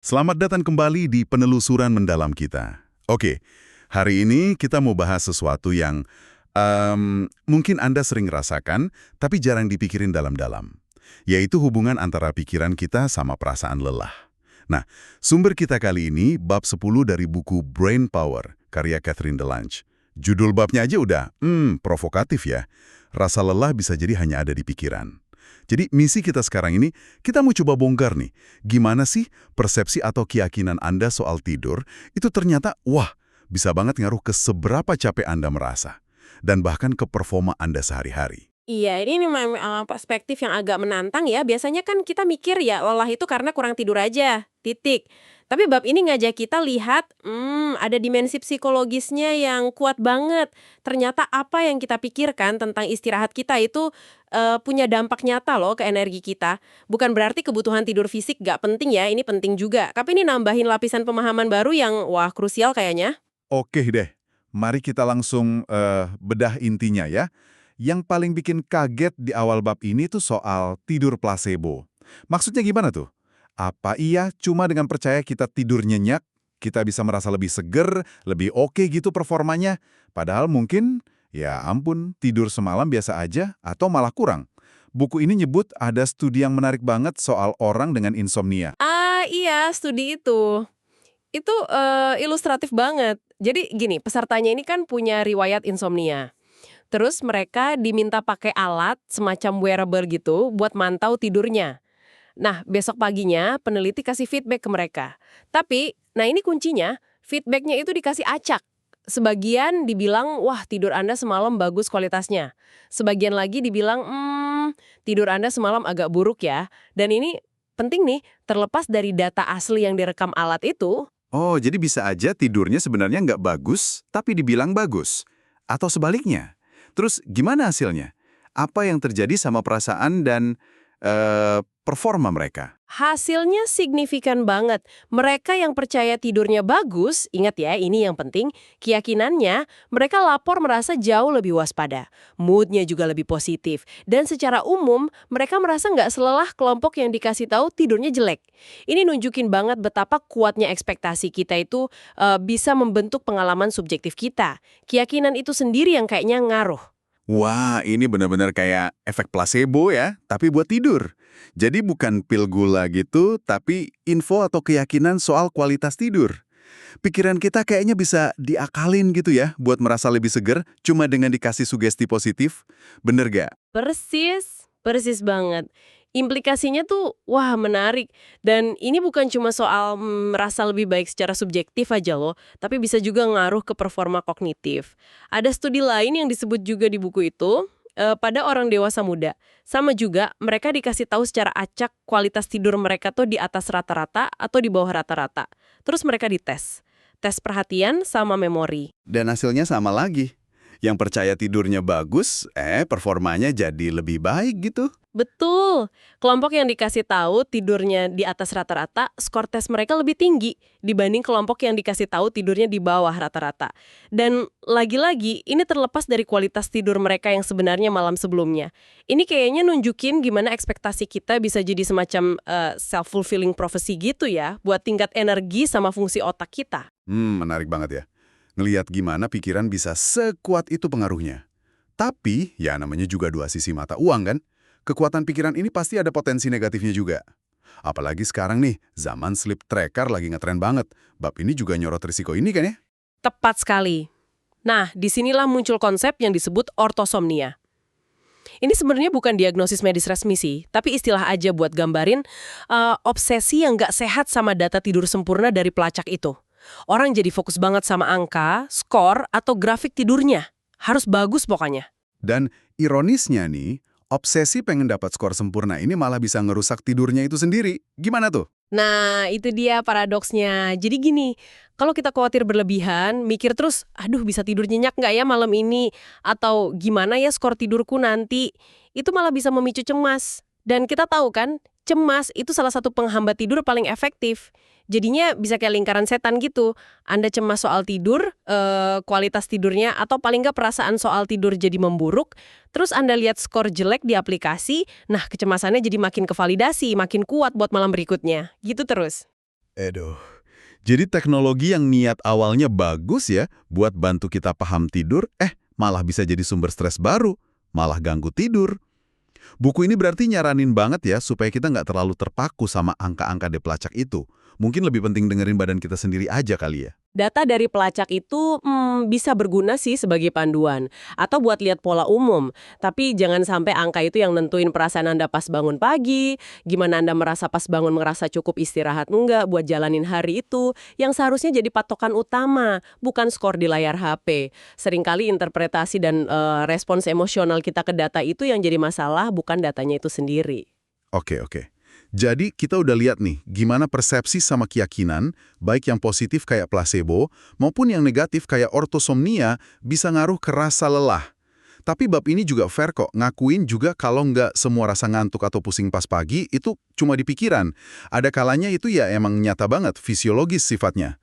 Selamat datang kembali di penelusuran mendalam kita. Oke, hari ini kita mau bahas sesuatu yang mungkin Anda sering rasakan, tapi jarang dipikirin dalam-dalam, yaitu hubungan antara pikiran kita sama perasaan lelah. Nah, sumber kita kali ini bab 10 dari buku Brain Power, karya Catherine DeLange. Judul babnya aja udah, provokatif ya. Rasa lelah bisa jadi hanya ada di pikiran. Jadi misi kita sekarang ini, kita mau coba bongkar nih, gimana sih persepsi atau keyakinan Anda soal tidur, itu ternyata, bisa banget ngaruh ke seberapa capek Anda merasa, dan bahkan ke performa Anda sehari-hari. Iya, ini memang perspektif yang agak menantang ya. Biasanya kan kita mikir ya lelah itu karena kurang tidur aja, titik. Tapi bab ini ngajak kita lihat, ada dimensi psikologisnya yang kuat banget. Ternyata apa yang kita pikirkan tentang istirahat kita itu punya dampak nyata loh ke energi kita. Bukan berarti kebutuhan tidur fisik nggak penting ya, ini penting juga. Tapi ini nambahin lapisan pemahaman baru yang krusial kayaknya. Oke deh, mari kita langsung bedah intinya ya. Yang paling bikin kaget di awal bab ini tuh soal tidur placebo. Maksudnya gimana tuh? Apa iya cuma dengan percaya kita tidur nyenyak, kita bisa merasa lebih seger, lebih oke gitu performanya? Padahal mungkin, ya ampun, tidur semalam biasa aja atau malah kurang. Buku ini nyebut ada studi yang menarik banget soal orang dengan insomnia. Ah iya, studi itu. Itu ilustratif banget. Jadi gini, pesertanya ini kan punya riwayat insomnia. Terus mereka diminta pakai alat semacam wearable gitu buat mantau tidurnya. Nah, besok paginya peneliti kasih feedback ke mereka. Tapi, nah ini kuncinya, feedbacknya itu dikasih acak. Sebagian dibilang, wah tidur Anda semalam bagus kualitasnya. Sebagian lagi dibilang, tidur Anda semalam agak buruk ya. Dan ini penting nih, terlepas dari data asli yang direkam alat itu. Oh, jadi bisa aja tidurnya sebenarnya nggak bagus, tapi dibilang bagus. Atau sebaliknya. Terus gimana hasilnya? Apa yang terjadi sama perasaan dan performa mereka? Hasilnya signifikan banget. Mereka yang percaya tidurnya bagus, ingat ya ini yang penting, keyakinannya mereka lapor merasa jauh lebih waspada. Moodnya juga lebih positif. Dan secara umum, mereka merasa nggak selelah kelompok yang dikasih tahu tidurnya jelek. Ini nunjukin banget betapa kuatnya ekspektasi kita itu bisa membentuk pengalaman subjektif kita. Keyakinan itu sendiri yang kayaknya ngaruh. Wah, ini benar-benar kayak efek placebo ya, tapi buat tidur. Jadi bukan pil gula gitu, tapi info atau keyakinan soal kualitas tidur. Pikiran kita kayaknya bisa diakalin gitu ya, buat merasa lebih seger cuma dengan dikasih sugesti positif. Bener gak? Persis, persis banget. Implikasinya tuh, menarik. Dan ini bukan cuma soal merasa lebih baik secara subjektif aja loh, tapi bisa juga ngaruh ke performa kognitif. Ada studi lain yang disebut juga di buku itu, pada orang dewasa muda. Sama juga, mereka dikasih tahu secara acak kualitas tidur mereka tuh di atas rata-rata atau di bawah rata-rata. Terus mereka dites. Tes perhatian sama memori. Dan hasilnya sama lagi. Yang percaya tidurnya bagus, performanya jadi lebih baik gitu. Betul. Kelompok yang dikasih tahu tidurnya di atas rata-rata, skor tes mereka lebih tinggi dibanding kelompok yang dikasih tahu tidurnya di bawah rata-rata. Dan lagi-lagi, ini terlepas dari kualitas tidur mereka yang sebenarnya malam sebelumnya. Ini kayaknya nunjukin gimana ekspektasi kita bisa jadi semacam self-fulfilling prophecy gitu ya, buat tingkat energi sama fungsi otak kita. Menarik banget ya. Ngelihat gimana pikiran bisa sekuat itu pengaruhnya. Tapi, ya namanya juga dua sisi mata uang kan? Kekuatan pikiran ini pasti ada potensi negatifnya juga. Apalagi sekarang nih, zaman sleep tracker lagi ngetren banget. Bab ini juga nyorot risiko ini kan ya? Tepat sekali. Nah, disinilah muncul konsep yang disebut ortosomnia. Ini sebenarnya bukan diagnosis medis resmi sih, tapi istilah aja buat gambarin obsesi yang nggak sehat sama data tidur sempurna dari pelacak itu. Orang jadi fokus banget sama angka, skor, atau grafik tidurnya. Harus bagus pokoknya. Dan ironisnya nih, obsesi pengen dapat skor sempurna ini malah bisa ngerusak tidurnya itu sendiri. Gimana tuh? Nah, itu dia paradoksnya. Jadi gini, kalau kita khawatir berlebihan, mikir terus, aduh bisa tidur nyenyak nggak ya malam ini? Atau gimana ya skor tidurku nanti? Itu malah bisa memicu cemas. Dan kita tahu kan, cemas itu salah satu penghambat tidur paling efektif. Jadinya bisa kayak lingkaran setan gitu. Anda cemas soal tidur, kualitas tidurnya, atau paling nggak perasaan soal tidur jadi memburuk. Terus Anda lihat skor jelek di aplikasi, nah kecemasannya jadi makin kevalidasi, makin kuat buat malam berikutnya. Gitu terus. Aduh. Jadi teknologi yang niat awalnya bagus ya buat bantu kita paham tidur, malah bisa jadi sumber stres baru, malah ganggu tidur. Buku ini berarti nyaranin banget ya supaya kita nggak terlalu terpaku sama angka-angka di pelacak itu. Mungkin lebih penting dengerin badan kita sendiri aja kali ya. Data dari pelacak itu bisa berguna sih sebagai panduan atau buat lihat pola umum. Tapi jangan sampai angka itu yang nentuin perasaan Anda pas bangun pagi, gimana Anda merasa pas bangun merasa cukup istirahat enggak buat jalanin hari itu, yang seharusnya jadi patokan utama, bukan skor di layar HP. Seringkali interpretasi dan respons emosional kita ke data itu yang jadi masalah, bukan datanya itu sendiri. Oke. Jadi kita udah lihat nih gimana persepsi sama keyakinan, baik yang positif kayak placebo, maupun yang negatif kayak ortosomnia, bisa ngaruh ke rasa lelah. Tapi bab ini juga fair kok, ngakuin juga kalau nggak semua rasa ngantuk atau pusing pas pagi itu cuma di pikiran. Ada kalanya itu ya emang nyata banget, fisiologis sifatnya.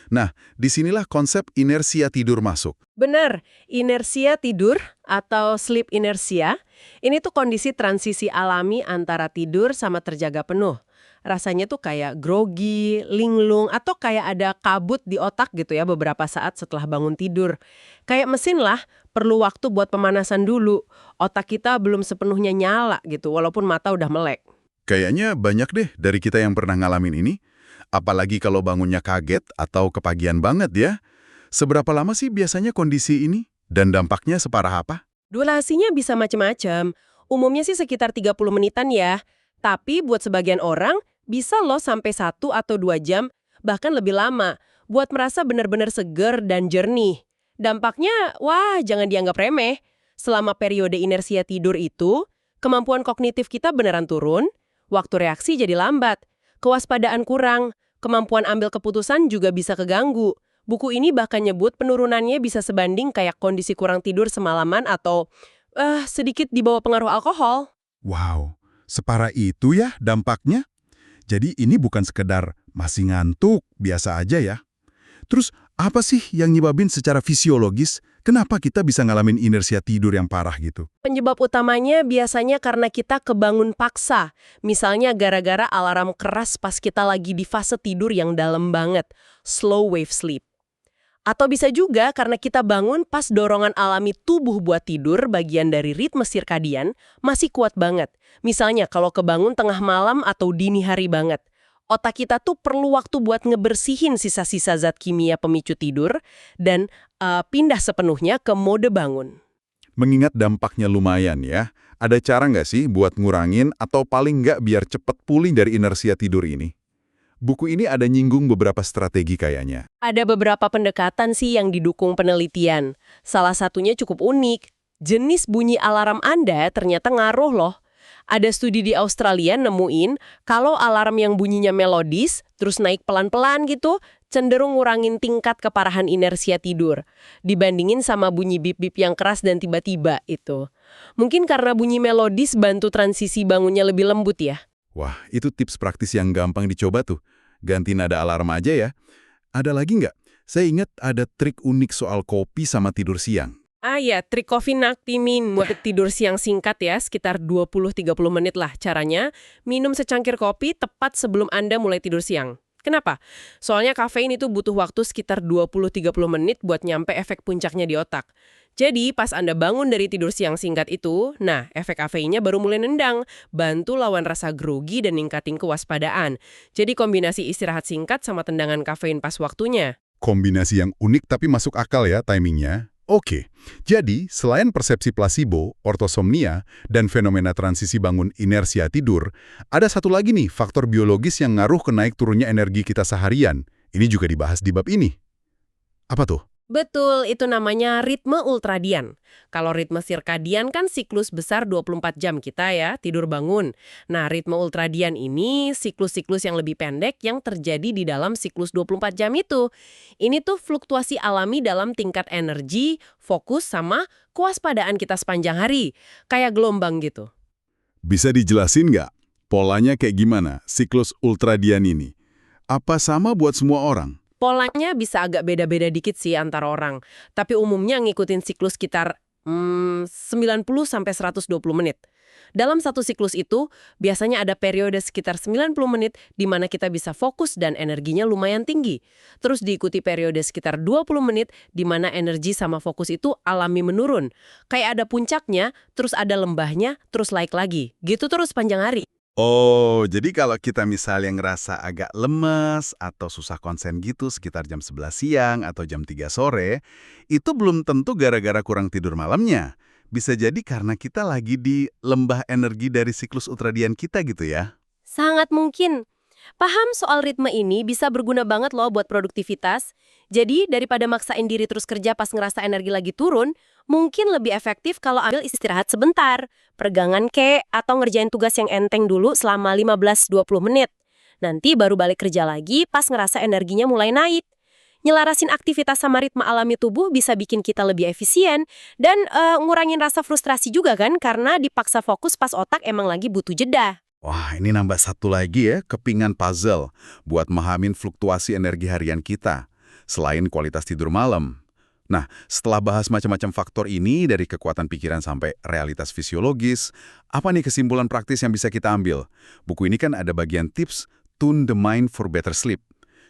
Nah, disinilah konsep inersia tidur masuk. Benar, inersia tidur atau sleep inertia, ini tuh kondisi transisi alami antara tidur sama terjaga penuh. Rasanya tuh kayak grogi, linglung, atau kayak ada kabut di otak gitu ya beberapa saat setelah bangun tidur. Kayak mesin lah, perlu waktu buat pemanasan dulu. Otak kita belum sepenuhnya nyala gitu, walaupun mata udah melek. Kayaknya banyak deh dari kita yang pernah ngalamin ini. Apalagi kalau bangunnya kaget atau kepagian banget ya. Seberapa lama sih biasanya kondisi ini? Dan dampaknya separah apa? Durasinya bisa macam-macam. Umumnya sih sekitar 30 menitan ya. Tapi buat sebagian orang, bisa loh sampai 1 atau 2 jam, bahkan lebih lama, buat merasa benar-benar seger dan jernih. Dampaknya, wah jangan dianggap remeh. Selama periode inersia tidur itu, kemampuan kognitif kita beneran turun, waktu reaksi jadi lambat, kewaspadaan kurang, kemampuan ambil keputusan juga bisa keganggu. Buku ini bahkan nyebut penurunannya bisa sebanding kayak kondisi kurang tidur semalaman atau sedikit di bawah pengaruh alkohol. Wow, separah itu ya dampaknya? Jadi ini bukan sekedar masih ngantuk, biasa aja ya. Terus apa sih yang nyebabin secara fisiologis kenapa kita bisa ngalamin inersia tidur yang parah gitu? Penyebab utamanya biasanya karena kita kebangun paksa. Misalnya gara-gara alarm keras pas kita lagi di fase tidur yang dalam banget, slow wave sleep. Atau bisa juga karena kita bangun pas dorongan alami tubuh buat tidur bagian dari ritme sirkadian masih kuat banget. Misalnya kalau kebangun tengah malam atau dini hari banget. Otak kita tuh perlu waktu buat ngebersihin sisa-sisa zat kimia pemicu tidur dan pindah sepenuhnya ke mode bangun. Mengingat dampaknya lumayan ya, ada cara nggak sih buat ngurangin atau paling nggak biar cepet pulih dari inersia tidur ini? Buku ini ada nyinggung beberapa strategi kayaknya. Ada beberapa pendekatan sih yang didukung penelitian. Salah satunya cukup unik. Jenis bunyi alarm Anda ternyata ngaruh loh. Ada studi di Australia nemuin kalau alarm yang bunyinya melodis, terus naik pelan-pelan gitu, cenderung ngurangin tingkat keparahan inersia tidur. Dibandingin sama bunyi bip-bip yang keras dan tiba-tiba itu. Mungkin karena bunyi melodis bantu transisi bangunnya lebih lembut ya. Wah, itu tips praktis yang gampang dicoba tuh. Ganti nada alarm aja ya. Ada lagi nggak? Saya ingat ada trik unik soal kopi sama tidur siang. Ya, trik coffee naktimin buat tidur siang singkat ya, sekitar 20-30 menit lah caranya. Minum secangkir kopi tepat sebelum Anda mulai tidur siang. Kenapa? Soalnya kafein itu butuh waktu sekitar 20-30 menit buat nyampe efek puncaknya di otak. Jadi, pas Anda bangun dari tidur siang singkat itu, nah, efek kafeinnya baru mulai nendang, bantu lawan rasa grogi dan ningkatin kewaspadaan. Jadi, kombinasi istirahat singkat sama tendangan kafein pas waktunya. Kombinasi yang unik tapi masuk akal ya timingnya. Oke, jadi selain persepsi placebo, ortosomnia, dan fenomena transisi bangun inersia tidur, ada satu lagi nih faktor biologis yang ngaruh ke naik turunnya energi kita seharian. Ini juga dibahas di bab ini. Apa tuh? Betul, itu namanya ritme ultradian. Kalau ritme sirkadian kan siklus besar 24 jam kita ya, tidur bangun. Nah, ritme ultradian ini siklus-siklus yang lebih pendek yang terjadi di dalam siklus 24 jam itu. Ini tuh fluktuasi alami dalam tingkat energi, fokus, sama kewaspadaan kita sepanjang hari. Kayak gelombang gitu. Bisa dijelasin nggak? Polanya kayak gimana, siklus ultradian ini? Apa sama buat semua orang? Polanya bisa agak beda-beda dikit sih antar orang, tapi umumnya ngikutin siklus sekitar 90-120 menit. Dalam satu siklus itu, biasanya ada periode sekitar 90 menit di mana kita bisa fokus dan energinya lumayan tinggi. Terus diikuti periode sekitar 20 menit di mana energi sama fokus itu alami menurun. Kayak ada puncaknya, terus ada lembahnya, terus naik lagi. Gitu terus panjang hari. Oh, jadi kalau kita misalnya ngerasa agak lemes atau susah konsen gitu sekitar jam 11 siang atau jam 3 sore, itu belum tentu gara-gara kurang tidur malamnya. Bisa jadi karena kita lagi di lembah energi dari siklus ultradian kita gitu ya. Sangat mungkin. Paham soal ritme ini bisa berguna banget loh buat produktivitas. Jadi, daripada maksain diri terus kerja pas ngerasa energi lagi turun, mungkin lebih efektif kalau ambil istirahat sebentar. Peregangan atau ngerjain tugas yang enteng dulu selama 15-20 menit. Nanti baru balik kerja lagi pas ngerasa energinya mulai naik. Nyelarasin aktivitas sama ritme alami tubuh bisa bikin kita lebih efisien dan ngurangin rasa frustrasi juga kan karena dipaksa fokus pas otak emang lagi butuh jeda. Wah, ini nambah satu lagi ya, kepingan puzzle buat memahamin fluktuasi energi harian kita, selain kualitas tidur malam. Nah, setelah bahas macam-macam faktor ini dari kekuatan pikiran sampai realitas fisiologis, apa nih kesimpulan praktis yang bisa kita ambil? Buku ini kan ada bagian tips Tune the Mind for Better Sleep.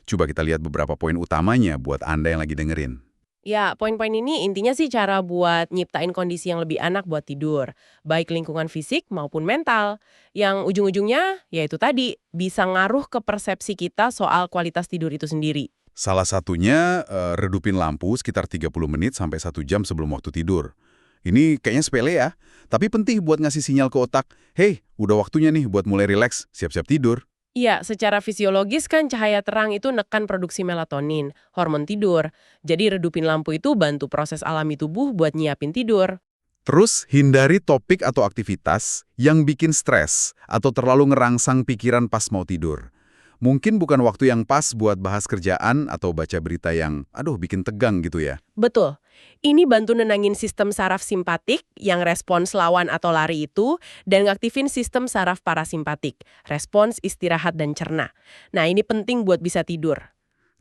Coba kita lihat beberapa poin utamanya buat Anda yang lagi dengerin. Ya, poin-poin ini intinya sih cara buat nyiptain kondisi yang lebih enak buat tidur, baik lingkungan fisik maupun mental. Yang ujung-ujungnya, yaitu tadi, bisa ngaruh ke persepsi kita soal kualitas tidur itu sendiri. Salah satunya, redupin lampu sekitar 30 menit sampai 1 jam sebelum waktu tidur. Ini kayaknya sepele ya, tapi penting buat ngasih sinyal ke otak, "Hey, udah waktunya nih buat mulai rileks, siap-siap tidur." Iya, secara fisiologis kan cahaya terang itu nekan produksi melatonin, hormon tidur. Jadi redupin lampu itu bantu proses alami tubuh buat nyiapin tidur. Terus, hindari topik atau aktivitas yang bikin stres atau terlalu ngerangsang pikiran pas mau tidur. Mungkin bukan waktu yang pas buat bahas kerjaan atau baca berita yang, bikin tegang gitu ya. Betul. Ini bantu nenangin sistem saraf simpatik yang respons lawan atau lari itu dan ngaktifin sistem saraf parasimpatik, respons istirahat dan cerna. Nah, ini penting buat bisa tidur.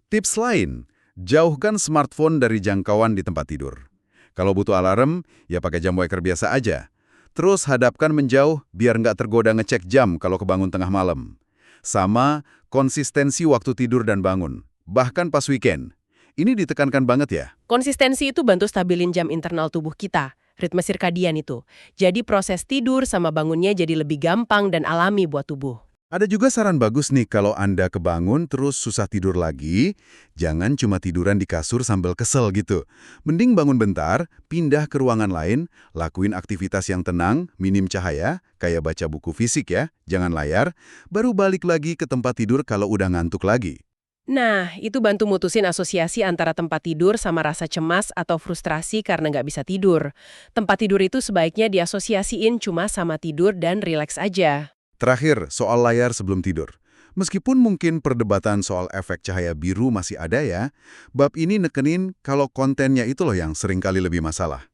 Tips lain, jauhkan smartphone dari jangkauan di tempat tidur. Kalau butuh alarm, ya pakai jam waker biasa aja. Terus hadapkan menjauh biar nggak tergoda ngecek jam kalau kebangun tengah malam. Sama konsistensi waktu tidur dan bangun, bahkan pas weekend. Ini ditekankan banget ya. Konsistensi itu bantu stabilin jam internal tubuh kita, ritme sirkadian itu. Jadi proses tidur sama bangunnya jadi lebih gampang dan alami buat tubuh. Ada juga saran bagus nih kalau Anda kebangun terus susah tidur lagi, jangan cuma tiduran di kasur sambil kesel gitu. Mending bangun bentar, pindah ke ruangan lain, lakuin aktivitas yang tenang, minim cahaya, kayak baca buku fisik ya, jangan layar, baru balik lagi ke tempat tidur kalau udah ngantuk lagi. Nah, itu bantu mutusin asosiasi antara tempat tidur sama rasa cemas atau frustrasi karena nggak bisa tidur. Tempat tidur itu sebaiknya diasosiasiin cuma sama tidur dan rileks aja. Terakhir, soal layar sebelum tidur. Meskipun mungkin perdebatan soal efek cahaya biru masih ada ya, bab ini nekenin kalau kontennya itu loh yang seringkali lebih masalah.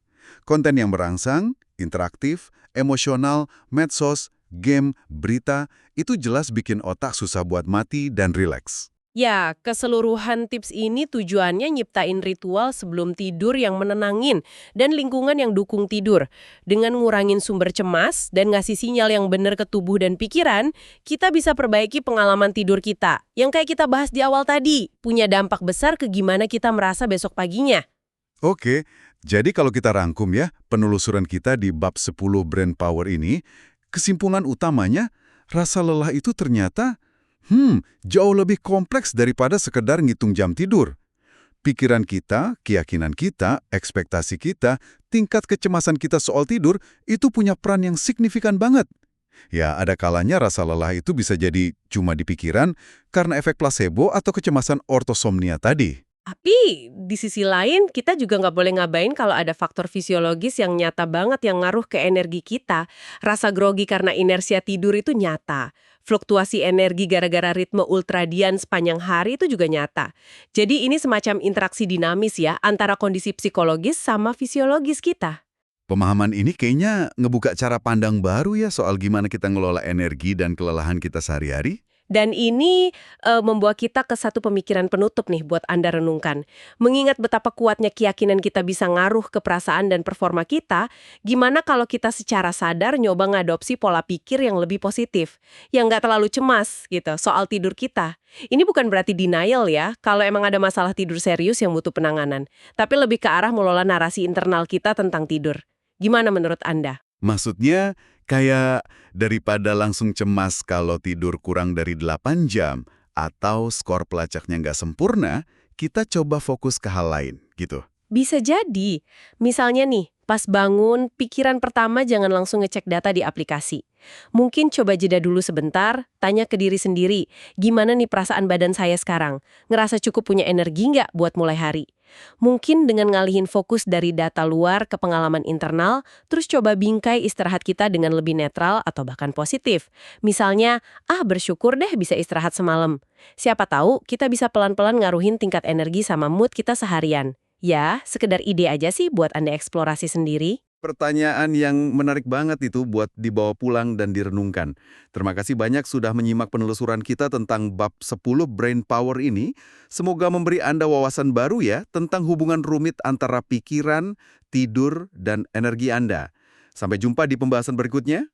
Konten yang merangsang, interaktif, emosional, medsos, game, berita, itu jelas bikin otak susah buat mati dan rileks. Ya, keseluruhan tips ini tujuannya nyiptain ritual sebelum tidur yang menenangin dan lingkungan yang dukung tidur. Dengan ngurangin sumber cemas dan ngasih sinyal yang benar ke tubuh dan pikiran, kita bisa perbaiki pengalaman tidur kita. Yang kayak kita bahas di awal tadi, punya dampak besar ke gimana kita merasa besok paginya. Oke, jadi kalau kita rangkum ya, penelusuran kita di bab 10 Brain Power ini, kesimpulan utamanya, rasa lelah itu ternyata jauh lebih kompleks daripada sekedar ngitung jam tidur. Pikiran kita, keyakinan kita, ekspektasi kita, tingkat kecemasan kita soal tidur, itu punya peran yang signifikan banget. Ya, ada kalanya rasa lelah itu bisa jadi cuma di pikiran karena efek placebo atau kecemasan ortosomnia tadi. Tapi di sisi lain, kita juga nggak boleh ngabain kalau ada faktor fisiologis yang nyata banget yang ngaruh ke energi kita. Rasa grogi karena inersia tidur itu nyata. Fluktuasi energi gara-gara ritme ultradian sepanjang hari itu juga nyata. Jadi ini semacam interaksi dinamis ya antara kondisi psikologis sama fisiologis kita. Pemahaman ini kayaknya ngebuka cara pandang baru ya soal gimana kita ngelola energi dan kelelahan kita sehari-hari. Dan ini membawa kita ke satu pemikiran penutup nih buat Anda renungkan. Mengingat betapa kuatnya keyakinan kita bisa ngaruh ke perasaan dan performa kita, gimana kalau kita secara sadar nyoba ngadopsi pola pikir yang lebih positif, yang nggak terlalu cemas gitu soal tidur kita. Ini bukan berarti denial ya, kalau emang ada masalah tidur serius yang butuh penanganan, tapi lebih ke arah mengelola narasi internal kita tentang tidur. Gimana menurut Anda? Maksudnya, kayak daripada langsung cemas kalau tidur kurang dari 8 jam atau skor pelacaknya nggak sempurna, kita coba fokus ke hal lain, gitu. Bisa jadi. Misalnya nih, pas bangun, pikiran pertama jangan langsung ngecek data di aplikasi. Mungkin coba jeda dulu sebentar, tanya ke diri sendiri, gimana nih perasaan badan saya sekarang? Ngerasa cukup punya energi nggak buat mulai hari? Mungkin dengan ngalihin fokus dari data luar ke pengalaman internal, terus coba bingkai istirahat kita dengan lebih netral atau bahkan positif. Misalnya, bersyukur deh bisa istirahat semalam. Siapa tahu kita bisa pelan-pelan ngaruhin tingkat energi sama mood kita seharian. Ya, sekedar ide aja sih buat Anda eksplorasi sendiri. Pertanyaan yang menarik banget itu buat dibawa pulang dan direnungkan. Terima kasih banyak sudah menyimak penelusuran kita tentang bab 10 Brain Power ini. Semoga memberi Anda wawasan baru ya tentang hubungan rumit antara pikiran, tidur, dan energi Anda. Sampai jumpa di pembahasan berikutnya.